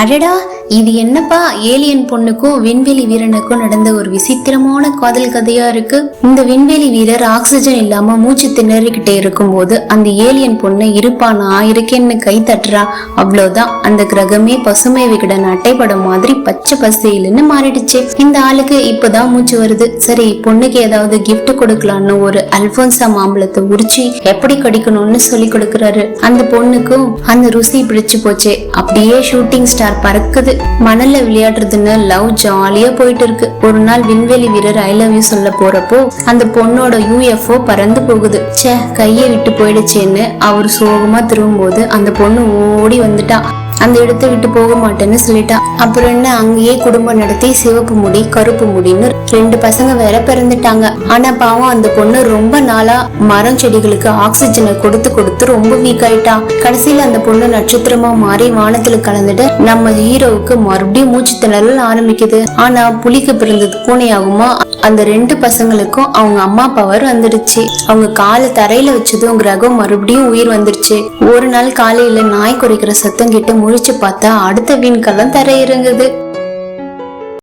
அடடா, இது என்னப்பா ஏலியன் பொண்ணுக்கும் விண்வெளி வீரனுக்கும் நடந்த ஒரு விசித்திரமான காதல் கதையா இருக்கு. இந்த விண்வெளி வீரர் ஆக்சிஜன் இல்லாம மூச்சு திணறிக்கிட்டே இருக்கும் போது அந்த ஏலியன் பொண்ணு இருப்பா நான் இருக்கேன்னு கை தட்டுறா. அவ்வளவுதான், அந்த கிரகமே பசுமை விகடன் அட்டைப்படம் மாதிரி பச்சை பசேல்னு மாறிடுச்சு. இந்த ஆளுக்கு இப்பதான் மூச்சு வருது. சரி, பொண்ணுக்கு ஏதாவது கிஃப்ட் கொடுக்கலான்னு ஒரு அல்போன்சா மாம்பழத்தை உரிச்சு எப்படி கடிக்கணும்னு சொல்லி கொடுக்கறாரு. அந்த பொண்ணுக்கும் அந்த ருசி பிடிச்சு போச்சு. அப்படியே ஷூட்டிங் ஸ்டார் பறக்குது. மணல்ல விளையாடுறதுன்னு லவ் ஜாலியா போயிட்டு இருக்கு. ஒரு நாள் விண்வெளி வீரர் ஐ லவ் யூ சொல்ல போறப்போ அந்த பொண்ணோட UFO பறந்து போகுது. சே, கையை விட்டு போயிடுச்சேன்னு அவர் சோகமா திரும்பும் போது அந்த பொண்ணு ஓடி வந்துட்டா. அந்த இடத்தை விட்டு போக மாட்டேன்னு சொல்லிட்டா. அப்புறம் என்ன, அங்கேயே குடும்பம் நடத்தி சிவப்பு முடி கருப்பு முடின்னு 2 பசங்க வேற பிறந்துட்டாங்க. ஆனா பாவம் அந்த பொண்ணு ரொம்ப நாளா மரம் செடிகளுக்கு ஆக்சிஜனை கொடுத்து கொடுத்து ரொம்ப வீக் ஆயிட்டா. கடைசியில அந்த பொண்ணு நட்சத்திரமா மாறி வானத்துல கலந்துட்டு நம்ம ஹீரோவுக்கு மறுபடியும் மூச்சு திணறல் ஆரம்பிக்குது. ஆனா புலிக்கு பிறந்தது பூனையாகுமா? அந்த 2 பசங்களுக்கும் அவங்க அம்மா பவர் வந்துடுச்சு. அவங்க காலை தரையில வச்சதும் கிரகம் மறுபடியும் உயிர் வந்துருச்சு. ஒரு நாள் காலையில நாய் குறைக்கிற சத்தம் கிட்ட முழிச்சு பார்த்தா அடுத்த விண்கலம் தரை இறங்குது.